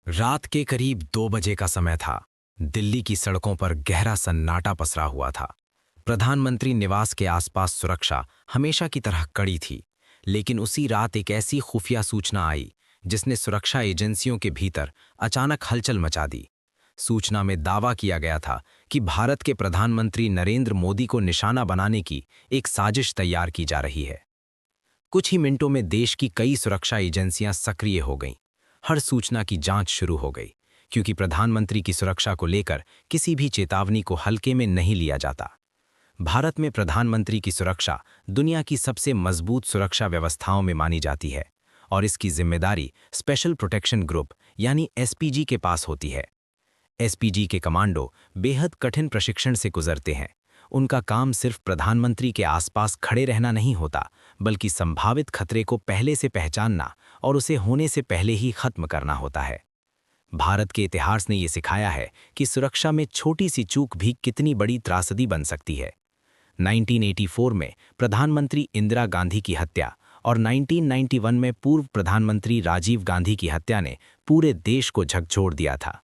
रात के करीब 2 बजे का समय था। दिल्ली की सड़कों पर गहरा सन्नाटा पसरा हुआ था। प्रधानमंत्री निवास के आसपास सुरक्षा हमेशा की तरह कड़ी थी, लेकिन उसी रात एक ऐसी खुफिया सूचना आई जिसने सुरक्षा एजेंसियों के भीतर अचानक हलचल मचा दी। सूचना में दावा किया गया था कि भारत के प्रधानमंत्री नरेंद्र मोदी को निशाना बनाने की एक साजिश तैयार की जा रही है। कुछ ही मिनटों में देश की कई सुरक्षा एजेंसियां सक्रिय हो गईं। हर सूचना की जांच शुरू हो गई, क्योंकि प्रधानमंत्री की सुरक्षा को लेकर किसी भी चेतावनी को हल्के में नहीं लिया जाता। भारत में प्रधानमंत्री की सुरक्षा दुनिया की सबसे मजबूत सुरक्षा व्यवस्थाओं में मानी जाती है और इसकी जिम्मेदारी स्पेशल प्रोटेक्शन ग्रुप यानी एसपीजी के पास होती है। एसपीजी के कमांडो बेहद कठिन प्रशिक्षण से गुजरते हैं। उनका काम सिर्फ प्रधानमंत्री के आसपास खड़े रहना नहीं होता, बल्कि संभावित खतरे को पहले से पहचानना और उसे होने से पहले ही खत्म करना होता है। भारत के इतिहास ने यह सिखाया है कि सुरक्षा में छोटी सी चूक भी कितनी बड़ी त्रासदी बन सकती है। 1984 में प्रधानमंत्री इंदिरा गांधी की हत्या और 1991 में पूर्व प्रधानमंत्री राजीव गांधी की हत्या ने पूरे देश को झकझोर दिया था।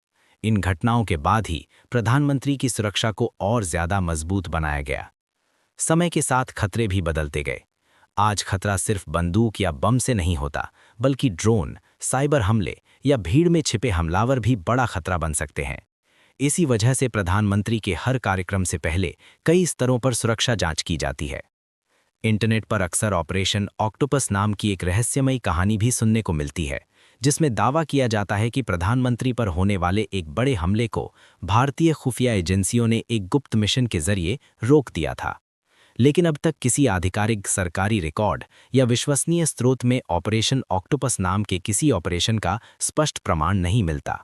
इन घटनाओं के बाद ही प्रधानमंत्री की सुरक्षा को और ज्यादा मजबूत बनाया गया। समय के साथ खतरे भी बदलते गए। आज खतरा सिर्फ बंदूक या बम से नहीं होता, बल्कि ड्रोन, साइबर हमले या भीड़ में छिपे हमलावर भी बड़ा खतरा बन सकते हैं। इसी वजह से प्रधानमंत्री के हर कार्यक्रम से पहले कई स्तरों पर सुरक्षा जांच की जाती है। इंटरनेट पर अक्सर ऑपरेशन ऑक्टोपस नाम की एक रहस्यमयी कहानी भी सुनने को मिलती है, जिसमें दावा किया जाता है कि प्रधानमंत्री पर होने वाले एक बड़े हमले को भारतीय खुफिया एजेंसियों ने एक गुप्त मिशन के जरिए रोक दिया था। लेकिन अब तक किसी आधिकारिक सरकारी रिकॉर्ड या विश्वसनीय स्रोत में ऑपरेशन ऑक्टोपस नाम के किसी ऑपरेशन का स्पष्ट प्रमाण नहीं मिलता।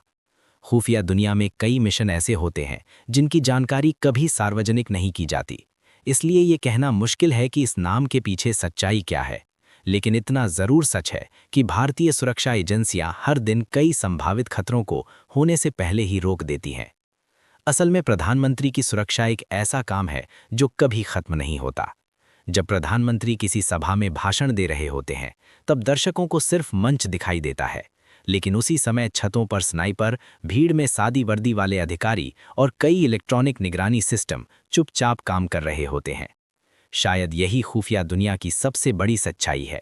खुफिया दुनिया में कई मिशन ऐसे होते हैं जिनकी जानकारी कभी सार्वजनिक नहीं की जाती, इसलिए ये कहना मुश्किल है कि इस नाम के पीछे सच्चाई क्या है। लेकिन इतना जरूर सच है कि भारतीय सुरक्षा एजेंसियां हर दिन कई संभावित खतरों को होने से पहले ही रोक देती हैं। असल में प्रधानमंत्री की सुरक्षा एक ऐसा काम है जो कभी खत्म नहीं होता। जब प्रधानमंत्री किसी सभा में भाषण दे रहे होते हैं, तब दर्शकों को सिर्फ मंच दिखाई देता है, लेकिन उसी समय छतों पर स्नाइपर, भीड़ में सादी वर्दी वाले अधिकारी और कई इलेक्ट्रॉनिक निगरानी सिस्टम चुपचाप काम कर रहे होते हैं। शायद यही खुफिया दुनिया की सबसे बड़ी सच्चाई है।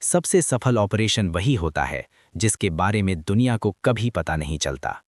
सबसे सफल ऑपरेशन वही होता है जिसके बारे में दुनिया को कभी पता नहीं चलता।